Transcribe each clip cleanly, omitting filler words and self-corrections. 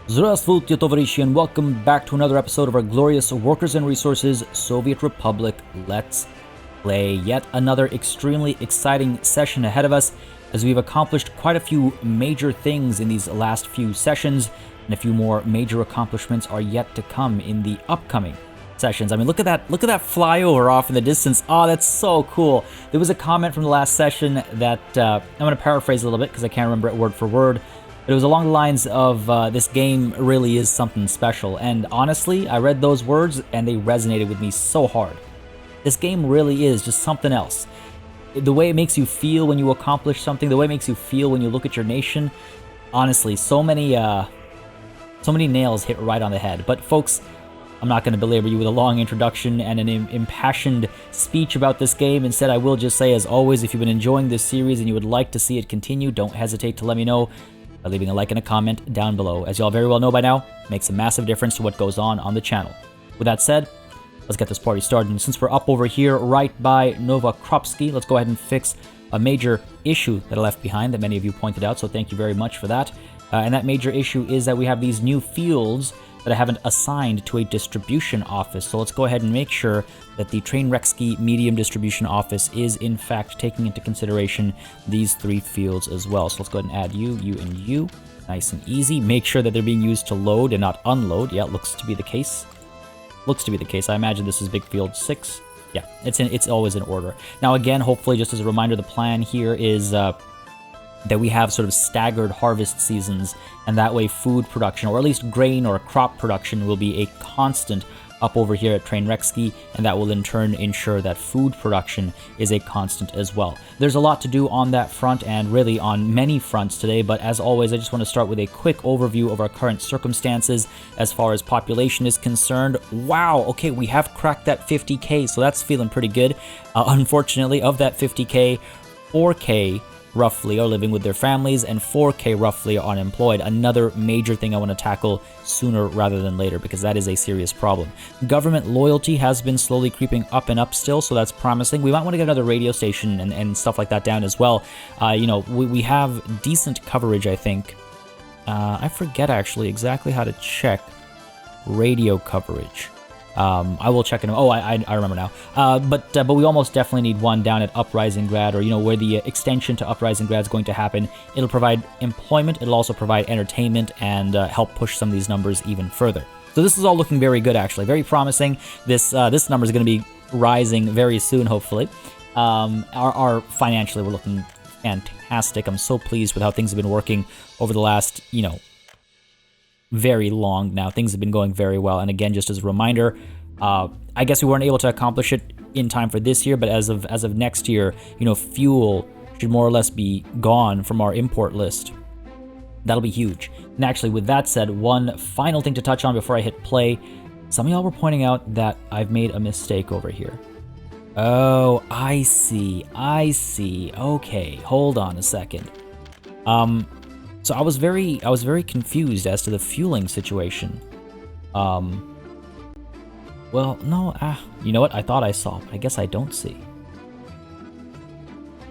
Здравствуйте, товарищи, and welcome back to another episode of our glorious Workers and Resources Soviet Republic Let's Play. Yet another extremely exciting session ahead of us, as we've accomplished quite a few major things in these last few sessions, and a few more major accomplishments are yet to come in the upcoming sessions. I mean, look at that flyover off in the distance. Oh, that's so cool. There was a comment from the last session that I'm going to paraphrase a little bit because I can't remember it word for word. But it was along the lines of, this game really is something special. And honestly, I read those words and they resonated with me so hard. This game really is just something else. The way it makes you feel when you accomplish something, the way it makes you feel when you look at your nation, honestly, so many nails hit right on the head. But folks, I'm not going to belabor you with a long introduction and an impassioned speech about this game. Instead, I will just say, as always, if you've been enjoying this series and you would like to see it continue, don't hesitate to let me know by leaving a like and a comment down below. As y'all very well know by now, it makes a massive difference to what goes on the channel. With that said, let's get this party started. And since we're up over here right by Novokropsky, let's go ahead and fix a major issue that I left behind that many of you pointed out, so thank you very much for that. And that major issue is that we have these new fields that I haven't assigned to a distribution office. So let's go ahead and make sure that the Trainreksky Medium Distribution Office is in fact taking into consideration these three fields as well. So let's go ahead and add you, you, and you. Nice and easy. Make sure that they're being used to load and not unload. Yeah, looks to be the case. Looks to be the case. I imagine this is big field 6. Yeah, it's always in order. Now again, hopefully, just as a reminder, the plan here is that we have sort of staggered harvest seasons, and that way food production, or at least grain or crop production, will be a constant up over here at Trainreksky, and that will in turn ensure that food production is a constant as well. There's a lot to do on that front, and really on many fronts today, but as always, I just want to start with a quick overview of our current circumstances as far as population is concerned. Wow, okay, we have cracked that 50k, so that's feeling pretty good. Unfortunately, of that 50k, 4k roughly are living with their families, and 4k roughly are unemployed. Another major thing I want to tackle sooner rather than later, because that is a serious problem. Government loyalty has been slowly creeping up and up still, so that's promising. We might want to get another radio station and stuff like that down as well. We have decent coverage, I think. I forget actually exactly how to check radio coverage. I will check it. Oh, I remember now. But we almost definitely need one down at Uprising Grad, or where the extension to Uprising Grad is going to happen. It'll provide employment. It'll also provide entertainment and help push some of these numbers even further. So this is all looking very good, actually, very promising. This number is going to be rising very soon, hopefully. Our financially, we're looking fantastic. I'm so pleased with how things have been working over the last, very long now. Things have been going very well, and again, just as a reminder, I guess we weren't able to accomplish it in time for this year, but as of next year, fuel should more or less be gone from our import list. That'll be huge. And actually, with that said, one final thing to touch on before I hit play. Some of y'all were pointing out that I've made a mistake over here. Oh, I see. Okay, hold on a second. So I was very confused as to the fueling situation. Well, no, you know what? I thought I saw, but I guess I don't see.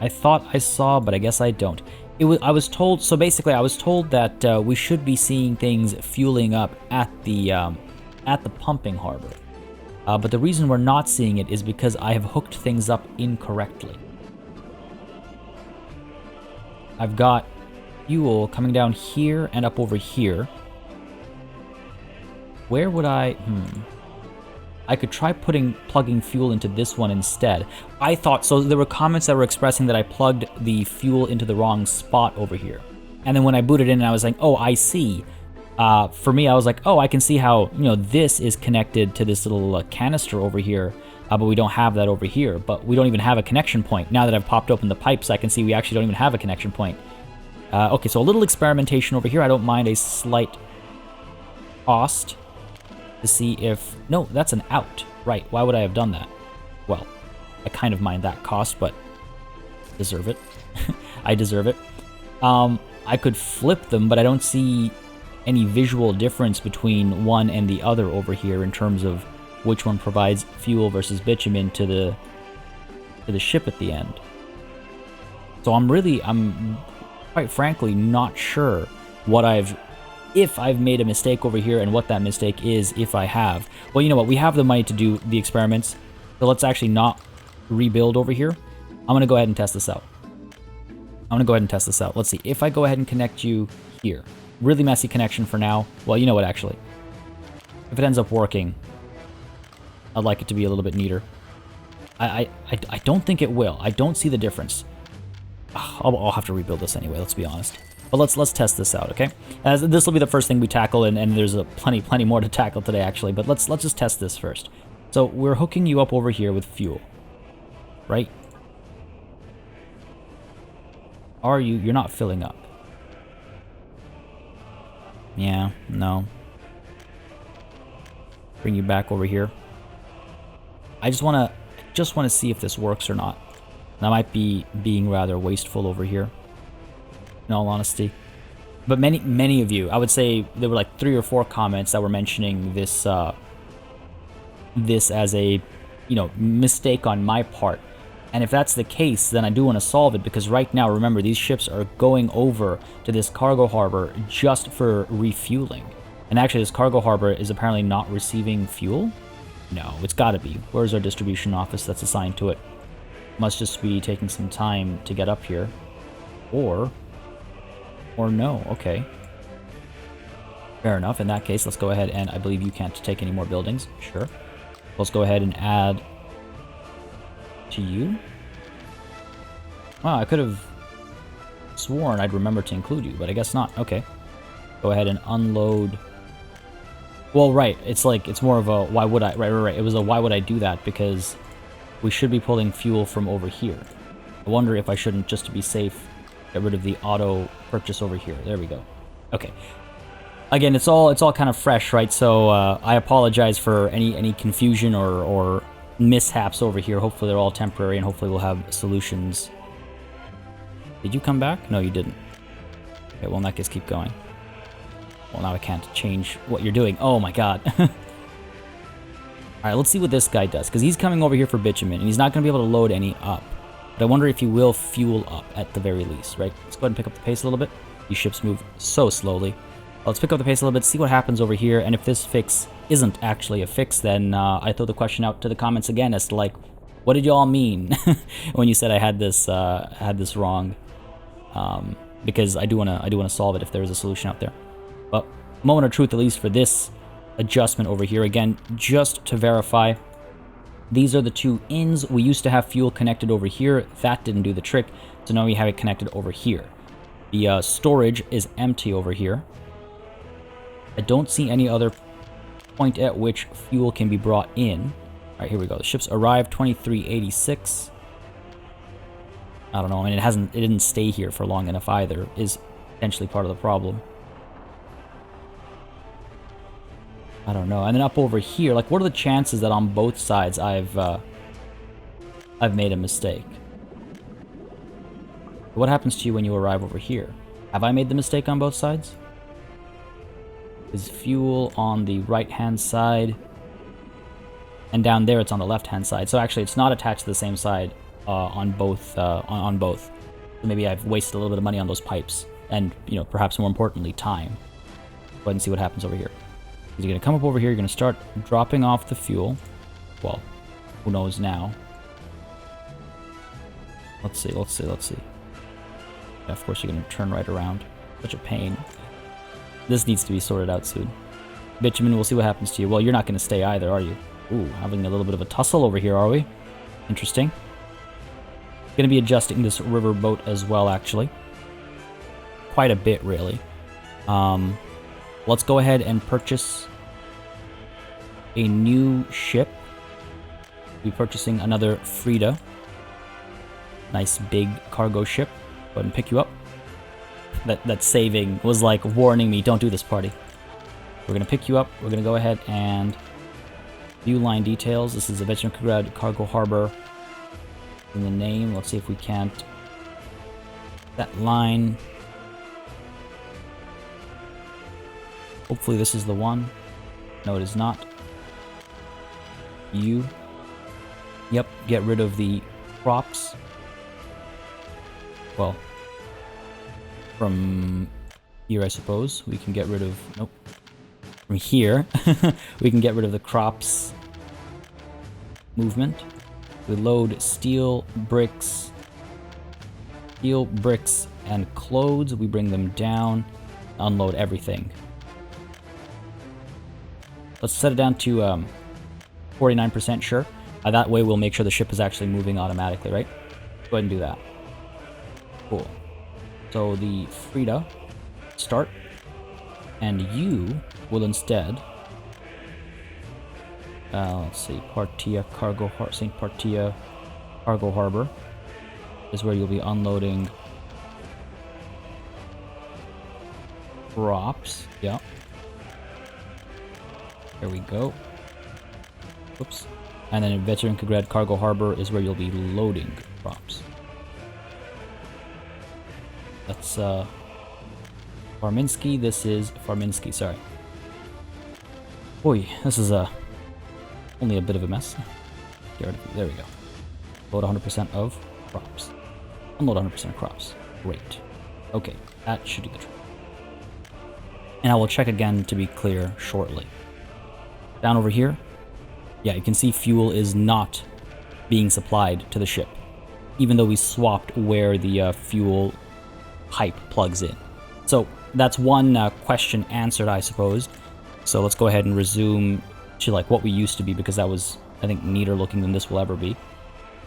I thought I saw, but I guess I don't. I was told, so basically I was told that we should be seeing things fueling up at the pumping harbor. But the reason we're not seeing it is because I have hooked things up incorrectly. I've got fuel coming down here and up over here. Where would I could try plugging fuel into this one instead. I thought, so there were comments that were expressing that I plugged the fuel into the wrong spot over here. And then when I booted in, I was like, oh, I see. For me, I was like, oh, I can see how, this is connected to this little canister over here, but we don't have that over here. But we don't even have a connection point. Now that I've popped open the pipes, I can see we actually don't even have a connection point. Okay, so a little experimentation over here. I don't mind a slight cost to see if... No, that's an out. Right, why would I have done that? Well, I kind of mind that cost, but deserve it. I deserve it. I could flip them, but I don't see any visual difference between one and the other over here in terms of which one provides fuel versus bitumen to the ship at the end. So I'm quite frankly not sure what I've if I've made a mistake over here and what that mistake is if I have. Well, you know what? We have the money to do the experiments, so let's actually not rebuild over here. I'm going to go ahead and test this out. Let's see. If I go ahead and connect you here. Really messy connection for now. Well, you know what, actually. If it ends up working, I'd like it to be a little bit neater. I don't think it will. I don't see the difference. I'll have to rebuild this anyway, let's be honest. But let's test this out, okay? As this will be the first thing we tackle, and there's plenty more to tackle today, actually. But let's just test this first. So we're hooking you up over here with fuel, right? Are you? You're not filling up. Yeah, no. Bring you back over here. I just want to see if this works or not. And I might be being rather wasteful over here, in all honesty. But many of you, I would say there were like 3 or 4 comments that were mentioning this this as a, you know, mistake on my part. And if that's the case, then I do want to solve it, because right now, remember, these ships are going over to this cargo harbor just for refueling. And actually, this cargo harbor is apparently not receiving fuel? No, it's got to be. Where's our distribution office that's assigned to it? Must just be taking some time to get up here. Or no, okay. Fair enough. In that case, let's go ahead and I believe you can't take any more buildings. Sure. Let's go ahead and add to you. Wow, I could have sworn I'd remember to include you, but I guess not. Okay. Go ahead and unload. Well, right. It's like, it's more of a why would I? Right. It was a why would I do that? Because we should be pulling fuel from over here. I wonder if I shouldn't, just to be safe, get rid of the auto purchase over here. There we go. Okay. Again, it's all kind of fresh, right? So I apologize for any confusion or mishaps over here. Hopefully they're all temporary, and hopefully we'll have solutions. Did you come back? No, you didn't. Okay, well, in that case, keep going. Well, now I can't change what you're doing. Oh my god. Alright, let's see what this guy does, because he's coming over here for bitumen, and he's not going to be able to load any up. But I wonder if he will fuel up at the very least, right? Let's go ahead and pick up the pace a little bit. These ships move so slowly. Let's pick up the pace a little bit, see what happens over here, and if this fix isn't actually a fix, then I throw the question out to the comments again as to, like, what did y'all mean when you said I had this wrong? Because I do wanna solve it if there's a solution out there. But moment of truth, at least for this adjustment over here, again, just to verify, these are the 2 ins. We used to have fuel connected over here. That didn't do the trick, so now we have it connected over here. The storage is empty over here. I don't see any other point at which fuel can be brought in. All right, here we go. The ships arrived 2386. I don't know. I mean, it didn't stay here for long enough either. Is potentially part of the problem. I don't know. And then up over here, like, what are the chances that on both sides I've made a mistake? What happens to you when you arrive over here? Have I made the mistake on both sides? Is fuel on the right-hand side, and down there it's on the left-hand side. So actually, it's not attached to the same side on both. On both. So maybe I've wasted a little bit of money on those pipes, and, you know, perhaps more importantly, time. Go ahead and see what happens over here. You're going to come up over here, you're going to start dropping off the fuel. Well, who knows now? Let's see. Yeah, of course, you're going to turn right around. Such a pain. This needs to be sorted out soon. Bitumen, we'll see what happens to you. Well, you're not going to stay either, are you? Ooh, having a little bit of a tussle over here, are we? Interesting. Going to be adjusting this river boat as well, actually. Quite a bit, really. Let's go ahead and purchase a new ship. We'll be purchasing another Frida. Nice big cargo ship. Go ahead and pick you up. That saving was like warning me, don't do this, party. We're going to pick you up. We're going to go ahead and view line details. This is a Veteran Cargo Harbor. In the name, let's see if we can't. That line. Hopefully this is the one. No, it is not. You. Yep, get rid of the props. Well, from here, I suppose, we can get rid of... Nope. From here, we can get rid of the crops movement. We load steel, bricks, and clothes. We bring them down, unload everything. Let's set it down to 49%, sure. That way we'll make sure the ship is actually moving automatically, right? Go ahead and do that. Cool. So the Frida, start. And you will instead... let's see, St. Partia Cargo Harbor is where you'll be unloading crops. Yeah. There we go. Oops. And then in Veteran Kograd Cargo Harbor is where you'll be loading crops. That's Farminsky. This is Farminsky, sorry. Boy, this is only a bit of a mess. Get rid of, there we go. Load 100% of crops. Unload 100% of crops. Great. Okay, that should do the trick. And I will check again to be clear shortly. Down over here, yeah, you can see fuel is not being supplied to the ship, even though we swapped where the fuel pipe plugs in. So that's one question answered, I suppose. So let's go ahead and resume to like what we used to be, because that was, I think, neater looking than this will ever be.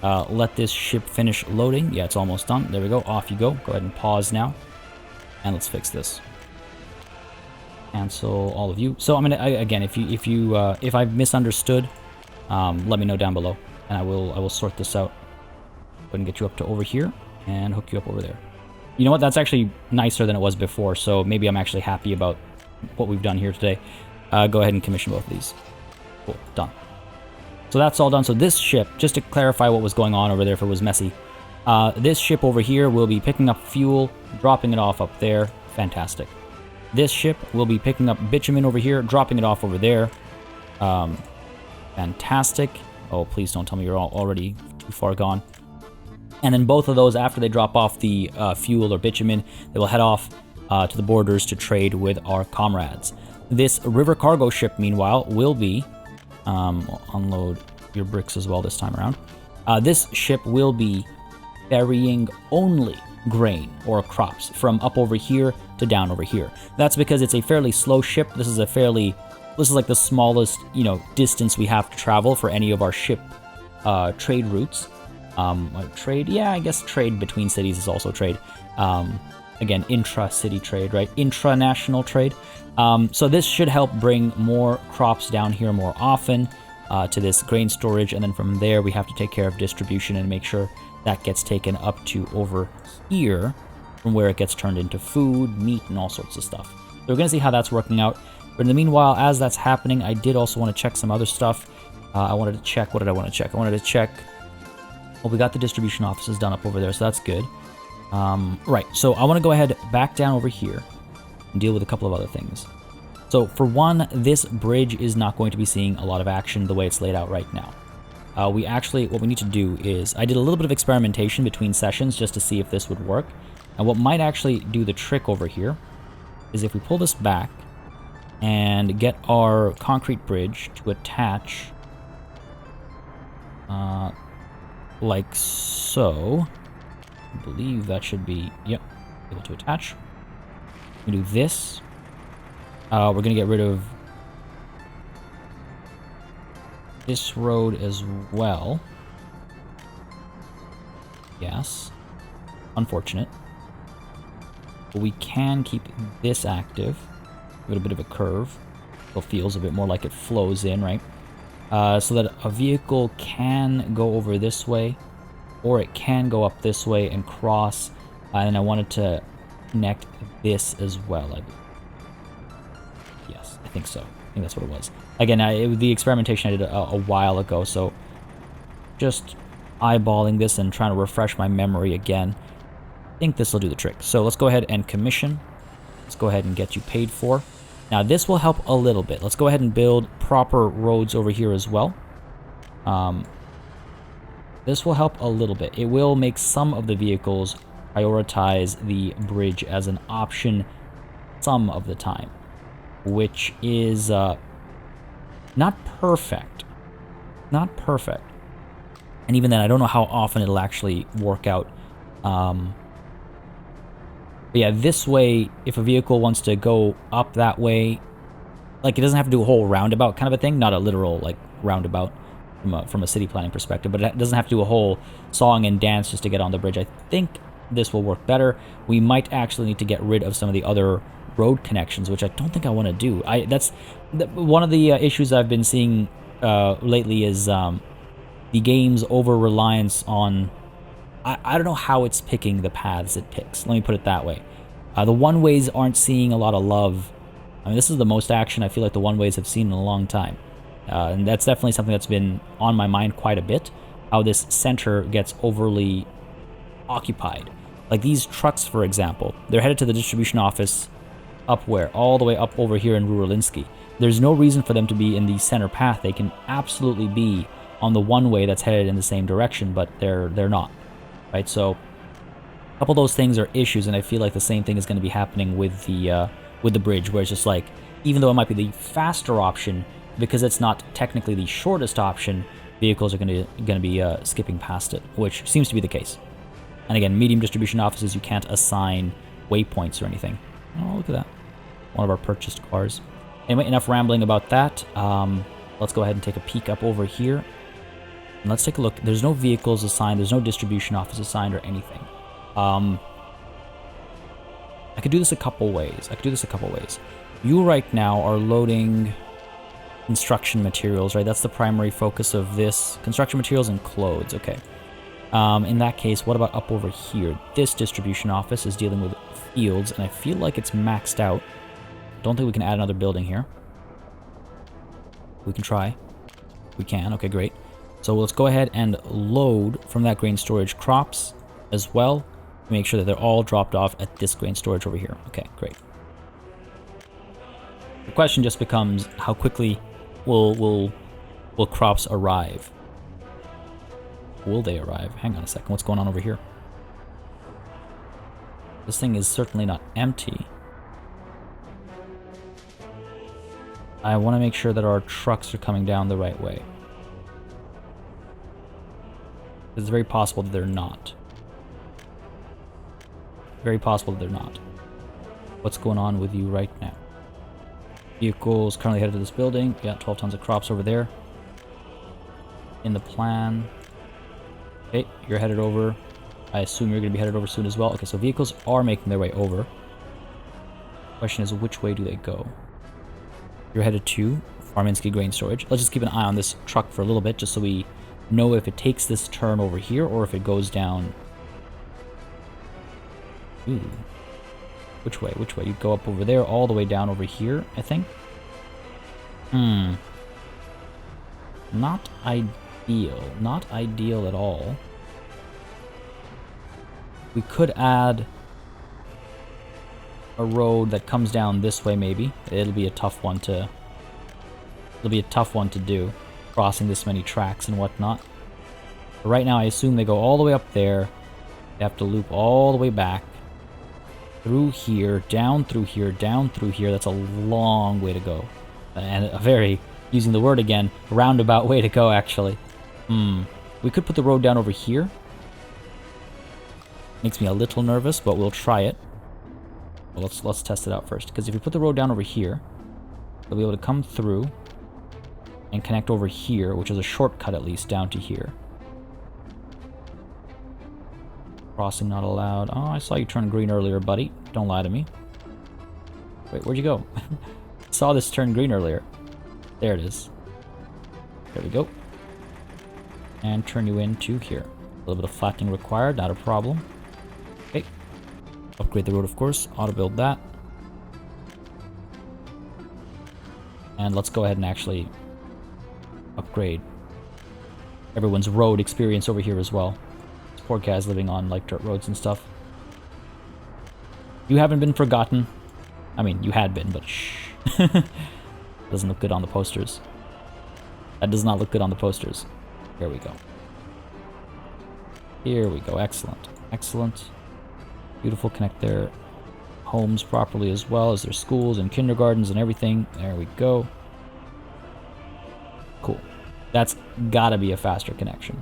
Let this ship finish loading. Yeah, it's almost done. There we go. Off you go. Go ahead and pause now. And let's fix this. Cancel all of you. So I'm gonna again, if I've misunderstood, let me know down below, and I will sort this out. Go ahead and get you up to over here and hook you up over there. You know what? That's actually nicer than it was before. So maybe I'm actually happy about what we've done here today. Go ahead and commission both of these. Cool, done. So that's all done. So this ship, just to clarify what was going on over there if it was messy, this ship over here will be picking up fuel, dropping it off up there. Fantastic. This ship will be picking up bitumen over here, dropping it off over there. Fantastic. Oh, please don't tell me you're already too far gone. And then both of those, after they drop off the fuel or bitumen, they will head off to the borders to trade with our comrades. This river cargo ship, meanwhile, will be... unload your bricks as well this time around. This ship will be ferrying only grain or crops from up over here to down over here. That's because it's a fairly slow ship. This is like the smallest, distance we have to travel for any of our ship trade routes. Trade, yeah, I guess trade between cities is also trade. Again, intra-city trade, right? Intra-national trade. So this should help bring more crops down here more often to this grain storage, and then from there we have to take care of distribution and make sure that gets taken up to over here, from where it gets turned into food, meat, and all sorts of stuff. So we're going to see how that's working out. But in the meanwhile, as that's happening, I did also want to check some other stuff. I wanted to check, what did I want to check? I wanted to check, well, we got the distribution offices done up over there, so that's good. Right, so I want to go ahead back down over here and deal with a couple of other things. So for one, this bridge is not going to be seeing a lot of action the way it's laid out right now. What we need to do is, I did a little bit of experimentation between sessions just to see if this would work. And what might actually do the trick over here is if we pull this back and get our concrete bridge to attach like so. I believe that should be, yep, able to attach. We do this. We're going to get rid of this road as well. Yes. Unfortunate. But we can keep this active. Give it a bit of a curve. So it feels a bit more like it flows in, right? So that a vehicle can go over this way, or it can go up this way and cross. And I wanted to connect this as well, I believe. Yes, I think so. I think that's what it was. Again, the experimentation I did a while ago, so just eyeballing this and trying to refresh my memory again. I think this will do the trick. So let's go ahead and commission. Let's go ahead and get you paid for. Now this will help a little bit. Let's go ahead and build proper roads over here as well. This will help a little bit. It will make some of the vehicles prioritize the bridge as an option some of the time, which is not perfect. Not perfect. And even then, I don't know how often it'll actually work out. But yeah, this way, if a vehicle wants to go up that way, like, it doesn't have to do a whole roundabout kind of a thing, not a literal, like, roundabout from a city planning perspective, but it doesn't have to do a whole song and dance just to get on the bridge. I think this will work better. We might actually need to get rid of some of the other road connections, which I don't think I want to do. That's one of the issues I've been seeing lately is the game's over-reliance on... I don't know how it's picking the paths it picks. Let me put it that way. The one-ways aren't seeing a lot of love. I mean, this is the most action I feel like the one-ways have seen in a long time. And that's definitely something that's been on my mind quite a bit. How this center gets overly occupied. Like these trucks, for example. They're headed to the distribution office up where? All the way up over here in Ruralinsky. There's no reason for them to be in the center path. They can absolutely be on the one-way that's headed in the same direction, but they're not. Right, so a couple of those things are issues, and I feel like the same thing is going to be happening with the bridge, where it's just like, even though it might be the faster option, because it's not technically the shortest option, vehicles are going to be skipping past it, which seems to be the case. And again, medium distribution offices, you can't assign waypoints or anything. Oh, look at that. One of our purchased cars. Anyway, enough rambling about that. Let's go ahead and take a peek up over here. And let's take a look. There's no vehicles assigned. There's no distribution office assigned or anything. I could do this a couple ways. You right now are loading construction materials, right? That's the primary focus of this. Construction materials and clothes, okay. In that case, what about up over here? This distribution office is dealing with fields, and I feel like it's maxed out. Don't think we can add another building here. We can try. We can, okay, great. So let's go ahead and load from that grain storage crops as well. Make sure that they're all dropped off at this grain storage over here. Okay, great. The question just becomes, how quickly will crops arrive? Will they arrive? Hang on a second. What's going on over here? This thing is certainly not empty. I want to make sure that our trucks are coming down the right way. It's very possible that they're not. Very possible that they're not. What's going on with you right now? Vehicles currently headed to this building. Yeah, 12 tons of crops over there. In the plan. Okay, you're headed over. I assume you're going to be headed over soon as well. Okay, so vehicles are making their way over. Question is, which way do they go? You're headed to Farminsky Grain Storage. Let's just keep an eye on this truck for a little bit, just so we know if it takes this turn over here or if it goes down. Ooh. Which way? Which way? You go up over there, all the way down over here, I think. Not ideal. Not ideal at all. We could add a road that comes down this way, maybe. It'll be a tough one to... do. Crossing this many tracks and whatnot. But right now, I assume they go all the way up there. They have to loop all the way back. Through here, down through here, down through here. That's a long way to go. And a very, using the word again, roundabout way to go, actually. We could put the road down over here. Makes me a little nervous, but we'll try it. Well, let's test it out first. Because if we put the road down over here, we'll be able to come through and connect over here, which is a shortcut at least, down to here. Crossing not allowed. Oh, I saw you turn green earlier, buddy. Don't lie to me. Wait, where'd you go? Saw this turn green earlier. There it is. There we go. And turn you into here. A little bit of flattening required, not a problem. Okay. Upgrade the road, of course. Auto build that. And let's go ahead and actually upgrade everyone's road experience over here as well. This poor guy's living on like dirt roads and stuff. You haven't been forgotten. I mean, you had been, but shh. Doesn't look good on the posters. That does not look good on the posters. Here we go. Here we go. Excellent. Excellent. Beautiful. Connect there. homes properly as well as their schools and kindergartens and everything. There we go. Cool. That's gotta be a faster connection.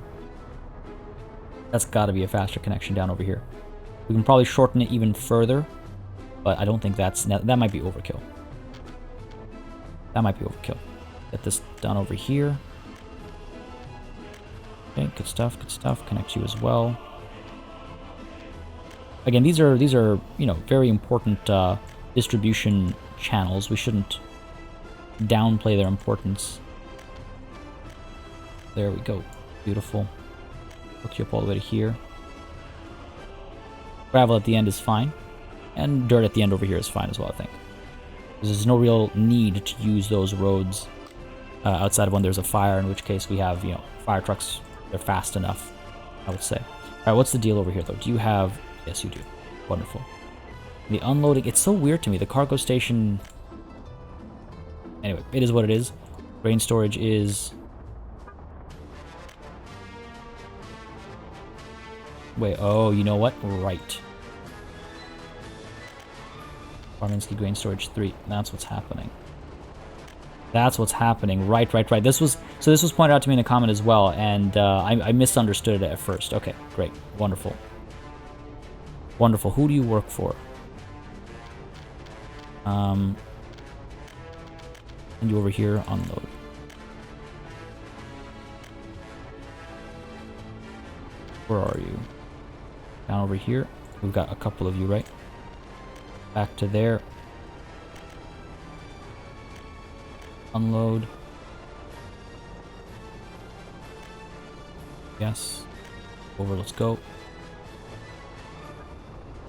That's gotta be a faster connection down over here. We can probably shorten it even further, but I don't think that might be overkill. That might be overkill. Get this done over here. Okay, good stuff, good stuff. Connect you as well. Again, these are you know, very important distribution channels. We shouldn't downplay their importance. There we go. Beautiful. Hook you up all the way to here. Gravel at the end is fine. And dirt at the end over here is fine as well, I think. Because there's no real need to use those roads outside of when there's a fire, in which case we have, you know, fire trucks. They're fast enough, I would say. Alright, what's the deal over here, though? Do you have... Yes, you do. Wonderful. The unloading... It's so weird to me. The cargo station... Anyway, it is what it is. Grain storage is... Wait, oh, you know what? Right. Farminsky Grain Storage 3. That's what's happening. That's what's happening. Right. This was pointed out to me in a comment as well, and I misunderstood it at first. Okay, great. Wonderful. Wonderful. Who do you work for? And you over here, unload. Where are you? Down over here. We've got a couple of you, right? Back to there. Unload. Yes. Over, let's go.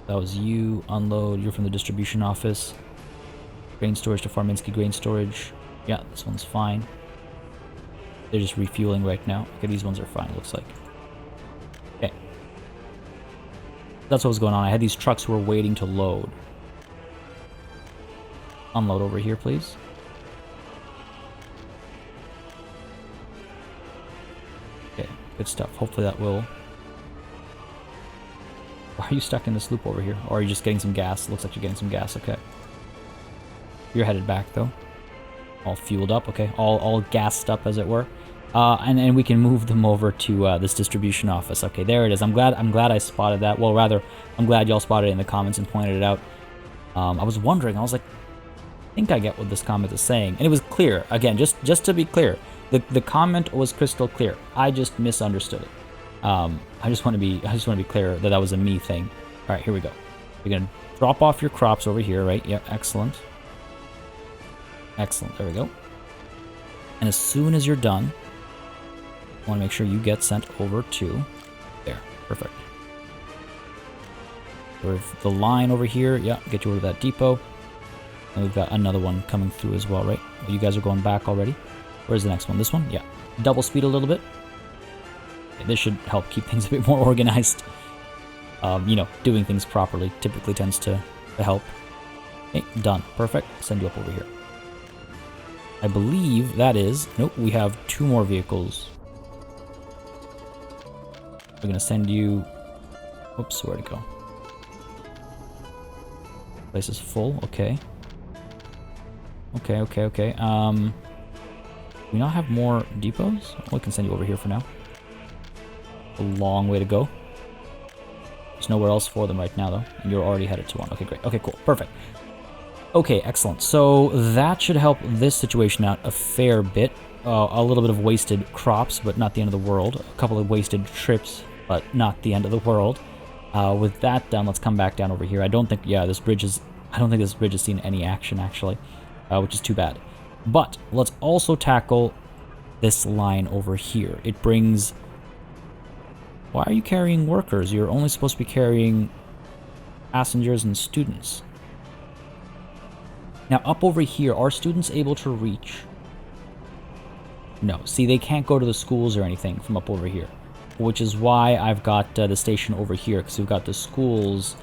That was you. Unload. You're from the distribution office. Grain storage to Farminsky Grain Storage. Yeah, this one's fine. They're just refueling right now. Okay, these ones are fine, it looks like. Okay. That's what was going on. I had these trucks who were waiting to load. Unload over here, please. Okay, good stuff. Hopefully that will... Why are you stuck in this loop over here? Or are you just getting some gas? Looks like you're getting some gas, okay. You're headed back, though. All fueled up, okay. All gassed up, as it were. And we can move them over to this distribution office. Okay, there it is. I'm glad I spotted that. Well, rather, I'm glad y'all spotted it in the comments and pointed it out. I was wondering. I was like, I think I get what this comment is saying, and it was clear. Again, just to be clear, the comment was crystal clear. I just misunderstood it. I just want to be clear that was a me thing. All right, here we go. You're gonna drop off your crops over here, right? Yep, excellent. Excellent. There we go. And as soon as you're done, I want to make sure you get sent over to there. Perfect. The line over here, yeah, get you over to that depot. And we've got another one coming through as well, right? You guys are going back already. Where's the next one? This one? Yeah. Double speed a little bit. Okay, this should help keep things a bit more organized. You know, doing things properly typically tends to help. Okay, done. Perfect. Send you up over here. I believe that is... Nope, we have 2 more vehicles. We're going to send you... Oops, where'd it go? Place is full. Okay. Okay. Do we not have more depots? We can send you over here for now. A long way to go. There's nowhere else for them right now, though. And you're already headed to one. Okay, great. Okay, cool. Perfect. Okay, excellent. So that should help this situation out a fair bit. A little bit of wasted crops, but not the end of the world. A couple of wasted trips, but not the end of the world. With that done, let's come back down over here. I don't think this bridge has seen any action, actually, which is too bad. But let's also tackle this line over here. It brings... Why are you carrying workers? You're only supposed to be carrying passengers and students. Now, up over here, are students able to reach? No. See, they can't go to the schools or anything from up over here, which is why I've got the station over here, because we've got the schools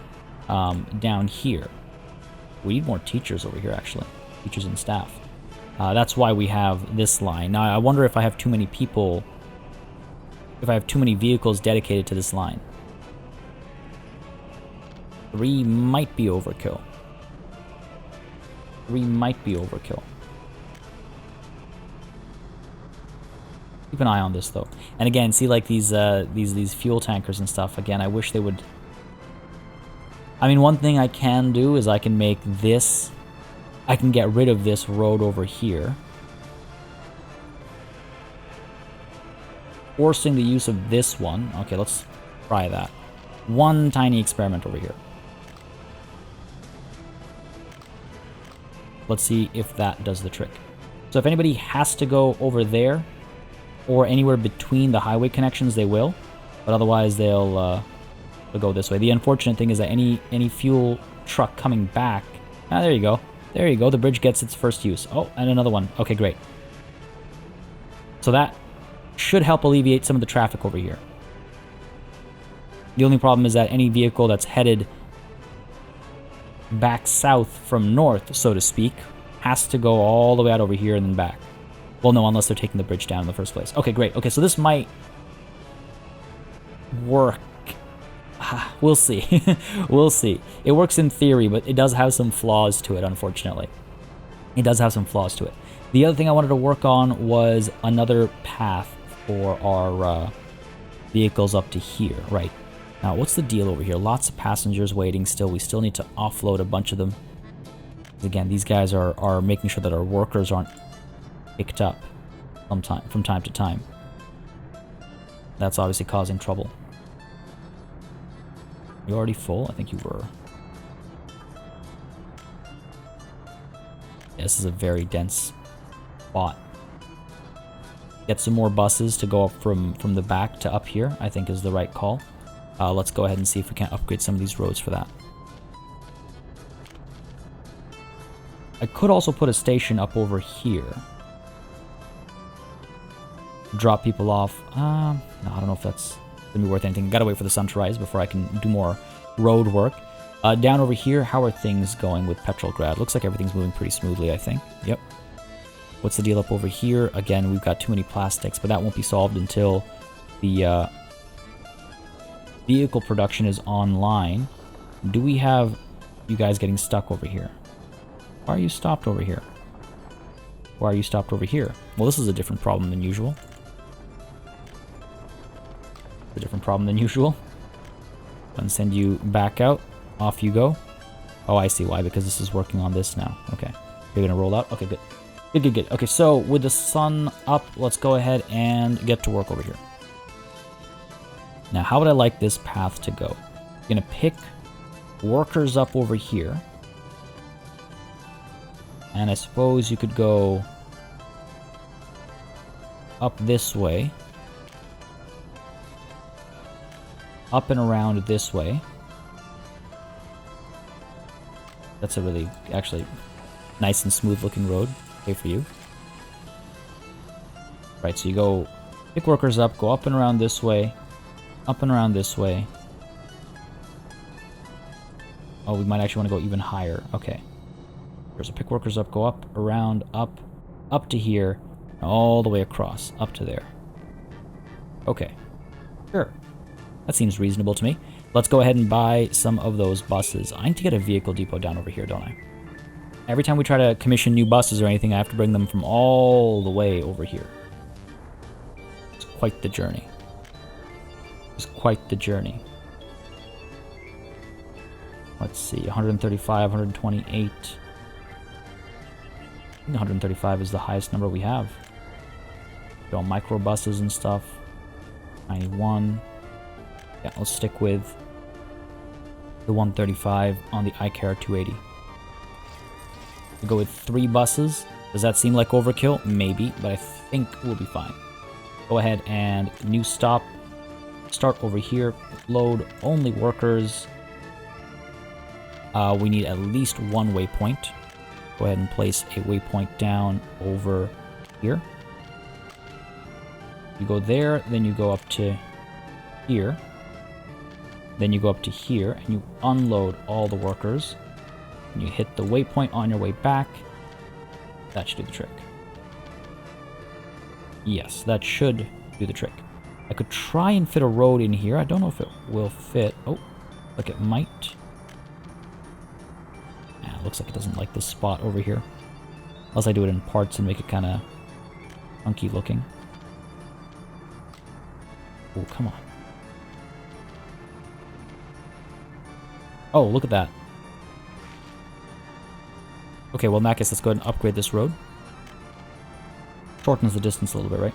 down here. We need more teachers over here, actually. Teachers and staff. That's why we have this line. Now, I wonder if I have too many people... If I have too many vehicles dedicated to this line. 3 might be overkill. 3 might be overkill. Keep an eye on this though. And again, see like these fuel tankers and stuff. Again, I wish they would. I mean, one thing I can do is I can make this. I can get rid of this road over here, forcing the use of this one. Okay, let's try that. One tiny experiment over here. Let's see if that does the trick. So if anybody has to go over there or anywhere between the highway connections, they will. But otherwise, they'll go this way. The unfortunate thing is that any fuel truck coming back... Ah, there you go. There you go. The bridge gets its first use. Oh, and another one. Okay, great. So that should help alleviate some of the traffic over here. The only problem is that any vehicle that's headed back south from north, so to speak, has to go all the way out over here and then back. Well, no, unless they're taking the bridge down in the first place. Okay, great. Okay, so this might work. We'll see. We'll see. It works in theory, but it does have some flaws to it, unfortunately. It does have some flaws to it. The other thing I wanted to work on was another path for our vehicles up to here. Right. Now, what's the deal over here? Lots of passengers waiting still. We still need to offload a bunch of them. Again, these guys are making sure that our workers aren't picked up from time to time. That's obviously causing trouble. You already full? I think you were. Yeah, this is a very dense spot. Get some more buses to go up from the back to up here, I think is the right call. Let's go ahead and see if we can upgrade some of these roads for that. I could also put a station up over here. Drop people off. No, I don't know if that's gonna be worth anything. Gotta wait for the sun to rise before I can do more road work. Down over here, how are things going with Petrolgrad? Looks like everything's moving pretty smoothly, I think. Yep. What's the deal up over here? Again, we've got too many plastics, but that won't be solved until the vehicle production is online. Do we have you guys getting stuck over here? Why are you stopped over here? Why are you stopped over here? Well, this is a different problem than usual. A different problem than usual. And send you back out. Off you go. Oh, I see why, because this is working on this now. Okay. You're gonna roll out? Okay, good. Good. Okay, so with the sun up, let's go ahead and get to work over here. Now, how would I like this path to go? I'm gonna pick workers up over here. And I suppose you could go up this way. Up and around this way. That's a really, actually, nice and smooth looking road. Okay for you. Right, so you go pick workers up, go up and around this way. Up and around this way. Oh, we might actually want to go even higher. Okay. There's a pick workers up, go up, around, up to here, all the way across, up to there. Okay. Sure. That seems reasonable to me. Let's go ahead and buy some of those buses. I need to get a vehicle depot down over here, don't I? Every time we try to commission new buses or anything, I have to bring them from all the way over here. It's quite the journey. It's quite the journey. Let's see, 135, 128. I think 135 is the highest number we have. Go micro buses and stuff. 91. Yeah, let's stick with the 135 on the iCar 280. We'll go with 3 buses. Does that seem like overkill? Maybe, but I think we'll be fine. Go ahead and new stop. Start over here. Load only workers. We need at least 1 waypoint. Go ahead and place a waypoint down over here. You go there, then you go up to here. Then you go up to here and you unload all the workers. And you hit the waypoint on your way back. That should do the trick. Yes, that should do the trick. I could try and fit a road in here. I don't know if it will fit. Oh, look, it might. Yeah, looks like it doesn't like this spot over here. Unless I do it in parts and make it kind of funky looking. Oh, come on. Oh, look at that. Okay, well in that case, let's go ahead and upgrade this road. Shortens the distance a little bit, right?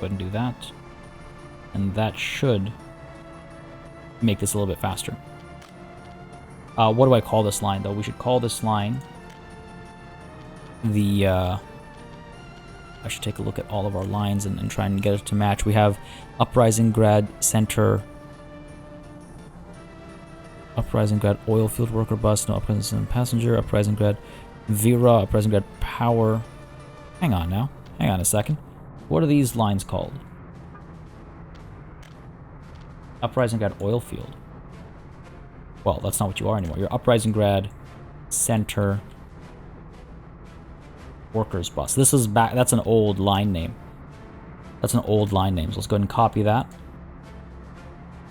Go ahead and do that. And that should make this a little bit faster. What do I call this line, though? We should call this line the... I should take a look at all of our lines and try and get it to match. We have Uprising Grad Center... Uprising Grad Oil Field Worker Bus, no Uprising Passenger, Uprising Grad Vera, Uprising Grad Power. Hang on now. Hang on a second. What are these lines called? Uprising Grad Oil Field. Well, that's not what you are anymore. You're Uprising Grad Center Workers Bus. This is back. That's an old line name. That's an old line name. So let's go ahead and copy that.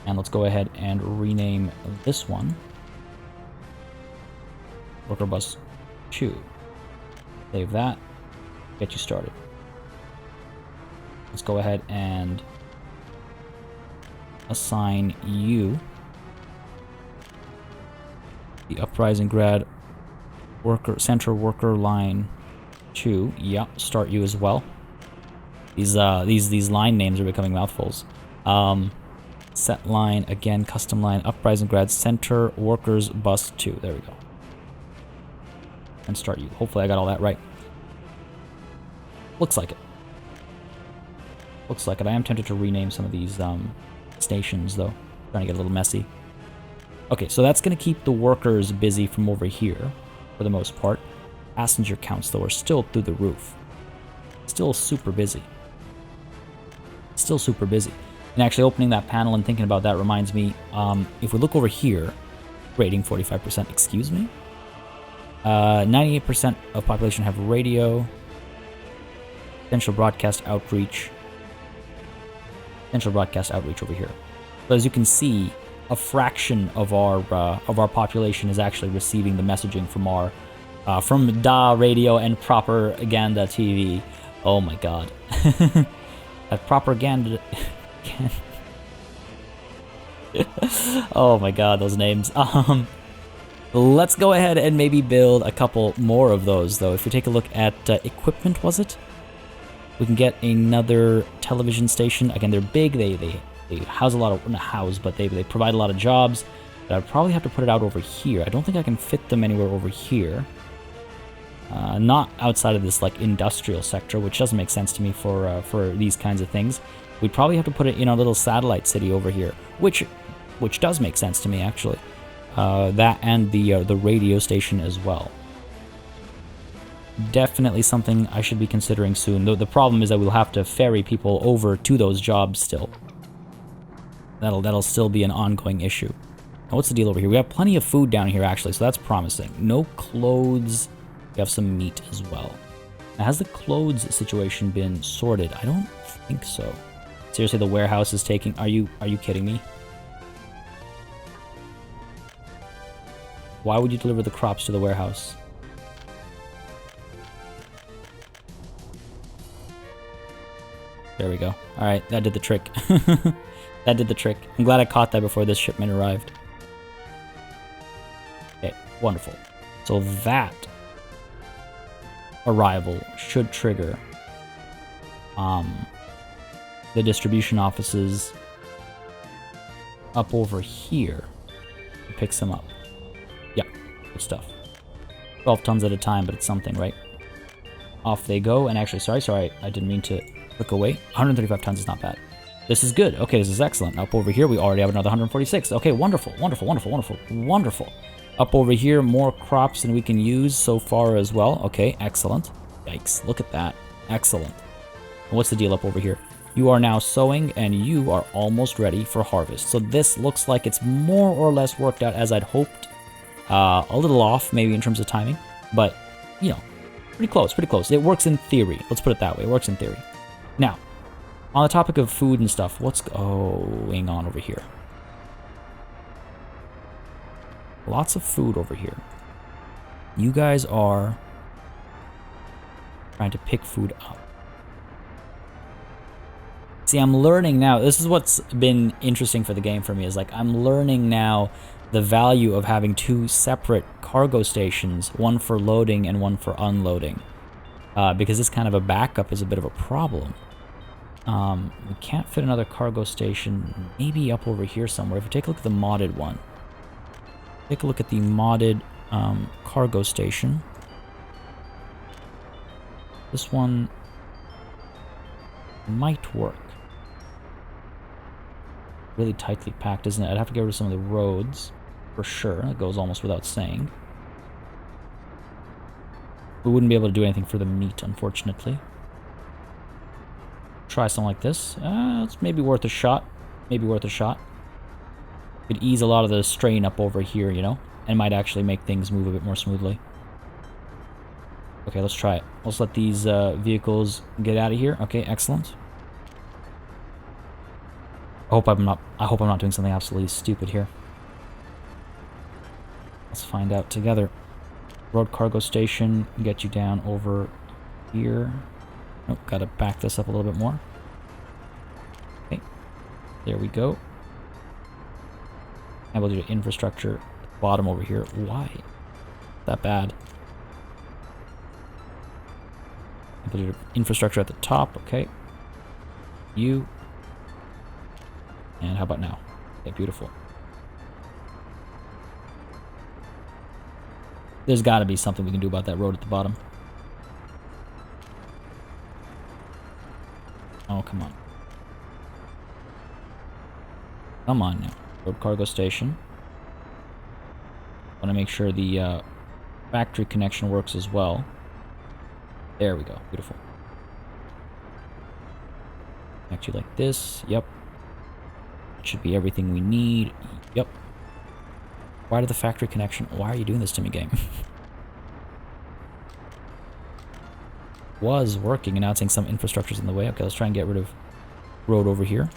And let's go ahead and rename this one Worker Bus 2. Save that. Get you started. Let's go ahead and assign you the Uprising Grad Worker Center Worker Line 2. Yep, start you as well. These line names are becoming mouthfuls. Set line, again, custom line, Uprising Grad Center Workers Bus 2. There we go. And start you. Hopefully I got all that right. Looks like it. Looks like it. I am tempted to rename some of these stations, though. Trying to get a little messy. Okay, so that's going to keep the workers busy from over here, for the most part. Passenger counts, though, are still through the roof. Still super busy. Still super busy. And actually opening that panel and thinking about that reminds me, if we look over here, rating 45%, excuse me? 98% of population have radio, potential broadcast outreach over here. So as you can see, a fraction of our population is actually receiving the messaging from our from Da Radio and Propaganda TV. Oh my god. That propaganda... Oh my god, those names. Let's go ahead and maybe build a couple more of those, though. If we take a look at equipment, was it? We can get another television station. Again, they're big. They house a lot of... Not house, but they provide a lot of jobs. But I'd probably have to put it out over here. I don't think I can fit them anywhere over here. Not outside of this, like, industrial sector, which doesn't make sense to me for these kinds of things. We'd probably have to put it in a little satellite city over here, which does make sense to me, actually. That and the radio station as well. Definitely something I should be considering soon. The problem is that we'll have to ferry people over to those jobs still. That'll still be an ongoing issue. Now, what's the deal over here? We have plenty of food down here, actually, so that's promising. No clothes. We have some meat as well. Now, has the clothes situation been sorted? I don't think so. Seriously, the warehouse is taking... Are you kidding me? Why would you deliver the crops to the warehouse? There we go. Alright, that did the trick. That did the trick. I'm glad I caught that before this shipment arrived. Okay, wonderful. So that arrival should trigger the distribution offices up over here. It picks them up. Yeah, good stuff. 12 tons at a time, but it's something, right? Off they go, and actually, sorry, I didn't mean to click away. 135 tons is not bad. This is good. Okay, this is excellent. Up over here, we already have another 146. Okay, wonderful. Up over here, more crops than we can use so far as well. Okay, excellent. Yikes, look at that. Excellent. And what's the deal up over here? You are now sowing, and you are almost ready for harvest. So this looks like it's more or less worked out as I'd hoped. A little off, maybe, in terms of timing. But, you know, pretty close. It works in theory. Let's put it that way. It works in theory. Now, on the topic of food and stuff, what's going on over here? Lots of food over here. You guys are trying to pick food up. See, I'm learning now. This is what's been interesting for the game for me, is like I'm learning now the value of having two separate cargo stations, one for loading and one for unloading. Because this kind of a backup is a bit of a problem. We can't fit another cargo station, maybe up over here somewhere. If we take a look at the modded one. Take a look at the modded cargo station. This one might work. Really tightly packed, isn't it? I'd have to get rid of some of the roads, for sure. That goes almost without saying. We wouldn't be able to do anything for the meat, unfortunately. Try something like this. It's maybe worth a shot. Maybe worth a shot. Could ease a lot of the strain up over here, you know? And might actually make things move a bit more smoothly. Okay, let's try it. Let's let these vehicles get out of here. Okay, excellent. I hope I'm not doing something absolutely stupid here. Let's find out together. Road cargo station, get you down over here. Nope, gotta back this up a little bit more. Okay, there we go. And we'll do infrastructure at the bottom over here. Why? That bad. And we'll do infrastructure at the top. Okay. You. And how about now? Okay, beautiful. There's got to be something we can do about that road at the bottom. Oh, come on. Come on now. Road cargo station. Want to make sure the factory connection works as well. There we go. Beautiful. Connect you like this. Yep. Should be everything we need. Yep. Why did the factory connection... Why are you doing this to me, game? Was working, and now it's saying some infrastructure's in the way. Okay, let's try and get rid of road over here.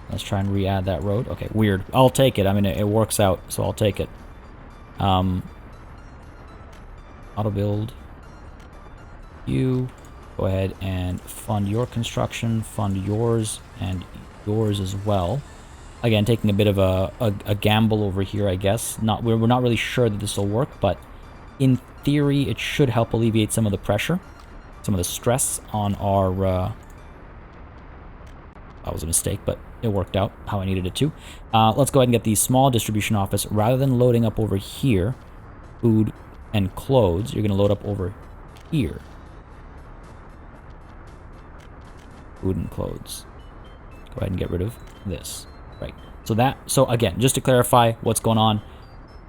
Let's try and re-add that road. Okay, weird. I'll take it. I mean, it works out, so I'll take it. Auto build. You... Go ahead and fund your construction, fund yours, and yours as well. Again, taking a bit of a gamble over here, I guess. We're not really sure that this will work, but in theory, it should help alleviate some of the pressure, some of the stress on our... that was a mistake, but it worked out how I needed it to. Let's go ahead and get the small distribution office. Rather than loading up over here, food and clothes, you're going to load up over here. Food and clothes. Go ahead and get rid of this. Right. So again, just to clarify what's going on,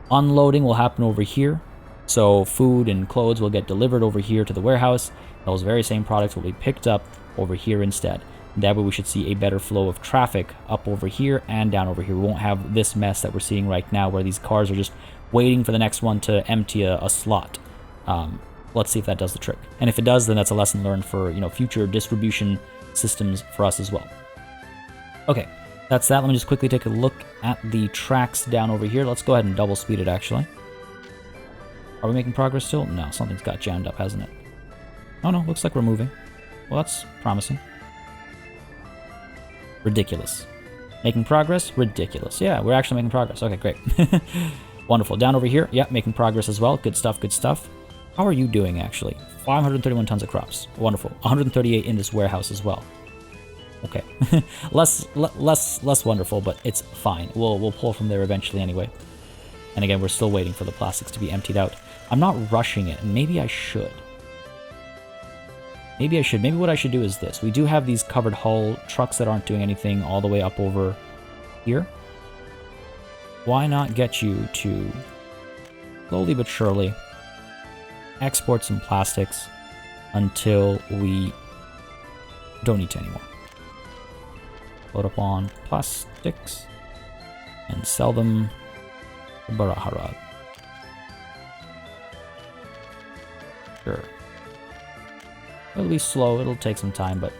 unloading will happen over here. So food and clothes will get delivered over here to the warehouse. Those very same products will be picked up over here instead. That way we should see a better flow of traffic up over here and down over here. We won't have this mess that we're seeing right now where these cars are just waiting for the next one to empty a slot. Let's see if that does the trick. And if it does, then that's a lesson learned for, you know, future distribution systems for us as well. Okay, that's that. Let me just quickly take a look at the tracks down over here. Let's go ahead and double speed it, actually. Are we making progress still? No, something's got jammed up, hasn't it? Oh no, looks like we're moving. Well, that's promising. Ridiculous. Making progress? Ridiculous. Yeah, we're actually making progress. Okay, great. Wonderful. Down over here, yeah, making progress as well. Good stuff, good stuff. How are you doing, actually? 531 tons of crops. Wonderful. 138 in this warehouse as well. Okay. less wonderful, but it's fine. We'll pull from there eventually anyway. And again, we're still waiting for the plastics to be emptied out. I'm not rushing it, and maybe I should. Maybe what I should do is this. We do have these covered hull trucks that aren't doing anything all the way up over here. Why not get you to, slowly but surely, export some plastics until we don't need to anymore. Load up on plastics and sell them to Baraharad. Sure. It'll be slow, it'll take some time, but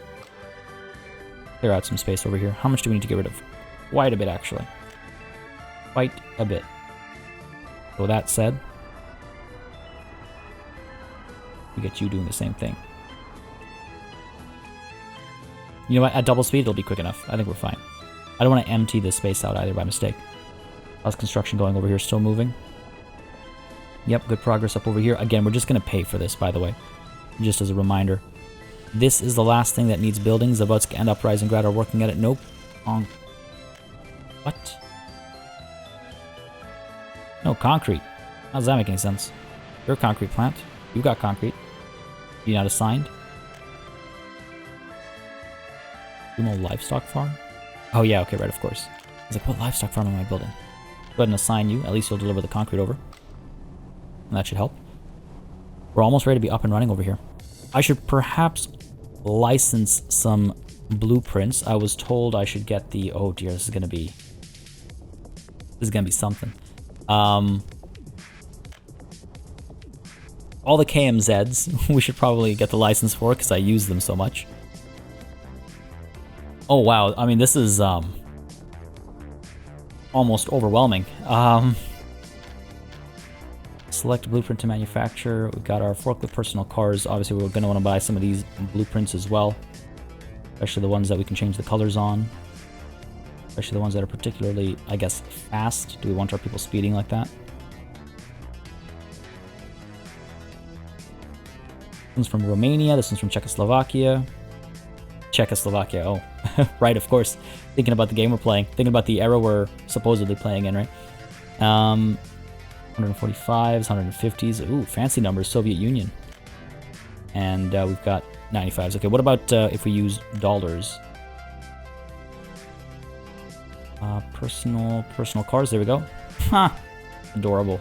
clear out some space over here. How much do we need to get rid of? Quite a bit, actually. Quite a bit. So that said, we get you doing the same thing. You know what? At double speed, it'll be quick enough. I think we're fine. I don't want to empty this space out either by mistake. How's construction going over here? Still moving? Yep, good progress up over here. Again, we're just going to pay for this, by the way. Just as a reminder. This is the last thing that needs building. Zavodsk and Uprising Grad are working at it. Nope. What? No, concrete. How does that make any sense? You're a concrete plant. You got concrete. You're not assigned. More livestock farm? Oh yeah, okay, right, of course. I was like, what livestock farm am I building? Go ahead and assign you. At least you'll deliver the concrete over. And that should help. We're almost ready to be up and running over here. I should perhaps license some blueprints. I was told I should get the... Oh dear, this is gonna be something. All the KMZs, we should probably get the license for because I use them so much. Oh wow, I mean this is almost overwhelming. Select blueprint to manufacture. We've got our forklift personal cars. Obviously we're going to want to buy some of these blueprints as well. Especially the ones that we can change the colors on. Especially the ones that are particularly, I guess, fast. Do we want our people speeding like that? This one's from Romania. This one's from Czechoslovakia. Czechoslovakia, oh. Right, of course. Thinking about the game we're playing. Thinking about the era we're supposedly playing in, right? 145s, 150s. Ooh, fancy numbers. Soviet Union. And we've got 95s. Okay, what about if we use dollars? Personal cars. There we go. Ha! Adorable.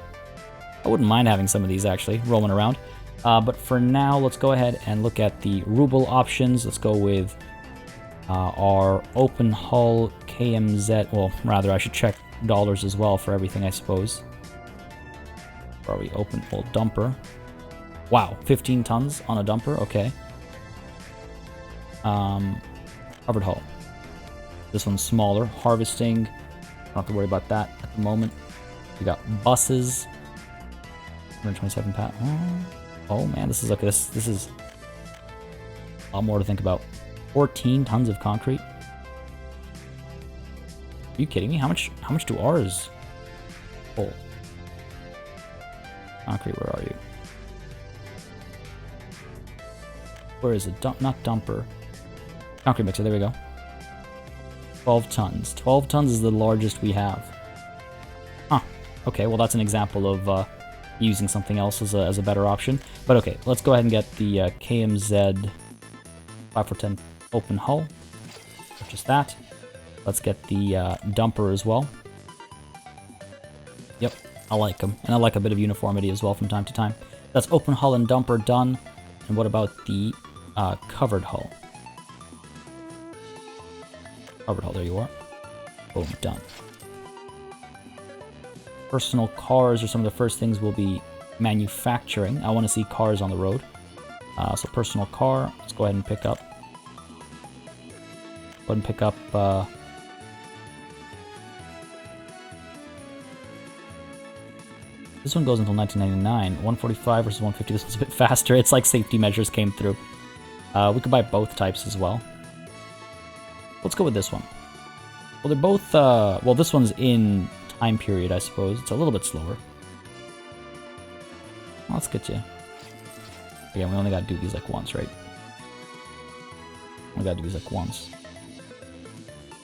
I wouldn't mind having some of these, actually, roaming around. But for now, let's go ahead and look at the ruble options. Let's go with our open hull KMZ. Well, rather, I should check dollars as well for everything, I suppose. Probably open hull dumper. Wow, 15 tons on a dumper. Okay. Covered hull. This one's smaller. Harvesting. Don't have to worry about that at the moment. We got buses. 127 pounds. Oh man, this is okay. This is a lot more to think about. 14 tons of concrete. Are you kidding me? How much do ours hold? Concrete, where are you? Where is it? Not dumper. Concrete mixer, there we go. 12 tons. 12 tons is the largest we have. Huh. Okay, well that's an example of using something else as a better option. But okay, let's go ahead and get the KMZ 5x10 open hull. Purchase that. Let's get the dumper as well. Yep, I like them. And I like a bit of uniformity as well from time to time. That's open hull and dumper done. And what about the covered hull? Covered hull, there you are. Boom, done. Personal cars are some of the first things we'll be manufacturing. I want to see cars on the road. So personal car, let's go ahead and pick up. Go ahead and pick up. This one goes until 1999. 145 versus 150. This one's a bit faster. It's like safety measures came through. We could buy both types as well. Let's go with this one. Well, they're both. Well, this one's in time period, I suppose. It's a little bit slower. Well, let's get you. Again, we only gotta do these like once, right? We gotta do these like once.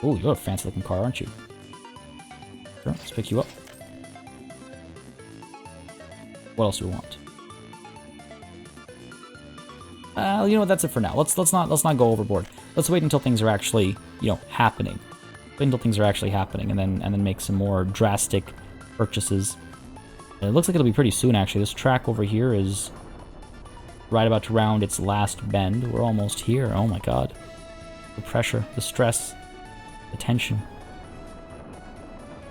Oh, you're a fancy looking car, aren't you? Sure, let's pick you up. What else do we want? You know what? That's it for now. Let's not go overboard. Let's wait until things are actually, happening. Wait until things are actually happening, and then make some more drastic purchases. And it looks like it'll be pretty soon, actually. This track over here is right about to round its last bend. We're almost here. Oh my god. The pressure, the stress, the tension.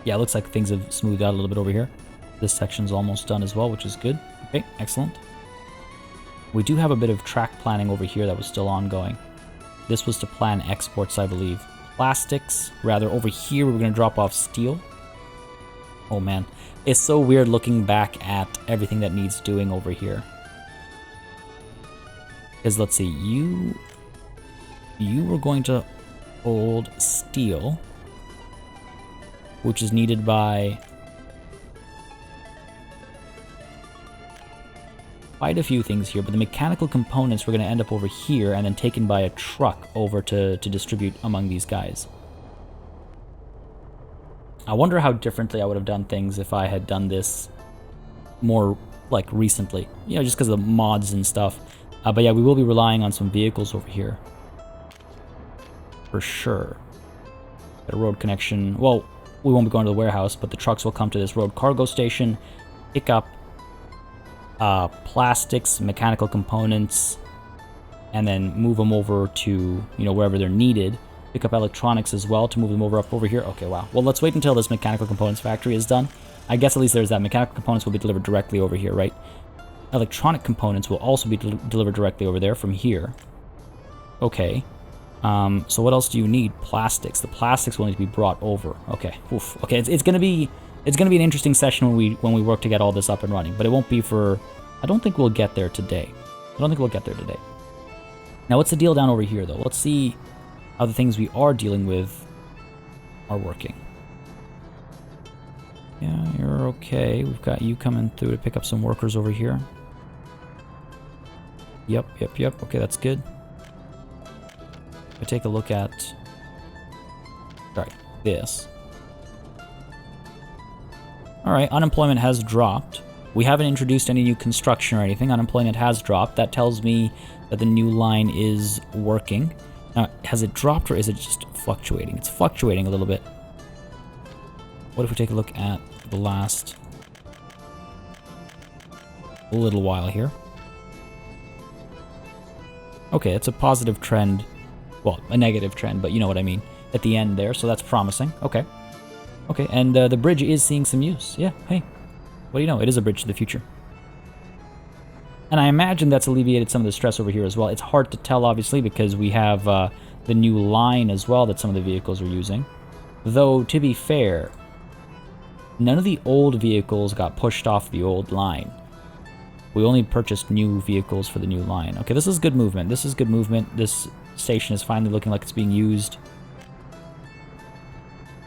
Yeah, it looks like things have smoothed out a little bit over here. This section's almost done as well, which is good. Okay, excellent. We do have a bit of track planning over here that was still ongoing. This was to plan exports, I believe. Plastics, rather over here we were going to drop off steel. Oh man, it's so weird looking back at everything that needs doing over here. Because let's see, you were going to hold steel, which is needed by quite a few things here, but the mechanical components were going to end up over here and then taken by a truck over to distribute among these guys. I wonder how differently I would have done things if I had done this more, like, recently. You know, just because of the mods and stuff. But yeah, we will be relying on some vehicles over here. For sure. Got a road connection. Well, we won't be going to the warehouse, but the trucks will come to this road cargo station, pick up plastics, mechanical components, and then move them over to, you know, wherever they're needed. Pick up electronics as well to move them up over here. Okay, wow. Well, let's wait until this mechanical components factory is done. I guess at least there's that. Mechanical components will be delivered directly over here, right? Electronic components will also be delivered directly over there from here. Okay. So what else do you need? Plastics. The plastics will need to be brought over. Okay. Oof. Okay. It's gonna be an interesting session when we work to get all this up and running, but it won't be for. I don't think we'll get there today. Now, what's the deal down over here, though? Let's see how the things we are dealing with are working. Yeah, you're okay. We've got you coming through to pick up some workers over here. Yep. Okay, that's good. I take a look at, sorry, this. All right, unemployment has dropped. We haven't introduced any new construction or anything. Unemployment has dropped. That tells me that the new line is working. Now, has it dropped or is it just fluctuating? It's fluctuating a little bit. What if we take a look at the last little while here? Okay, it's a positive trend. Well, a negative trend, but you know what I mean. At the end there, so that's promising. Okay. Okay, and the bridge is seeing some use. Yeah, hey. What do you know? It is a bridge to the future. And I imagine that's alleviated some of the stress over here as well. It's hard to tell, obviously, because we have the new line as well that some of the vehicles are using. Though, to be fair, none of the old vehicles got pushed off the old line. We only purchased new vehicles for the new line. Okay, this is good movement. This is good movement. This station is finally looking like it's being used.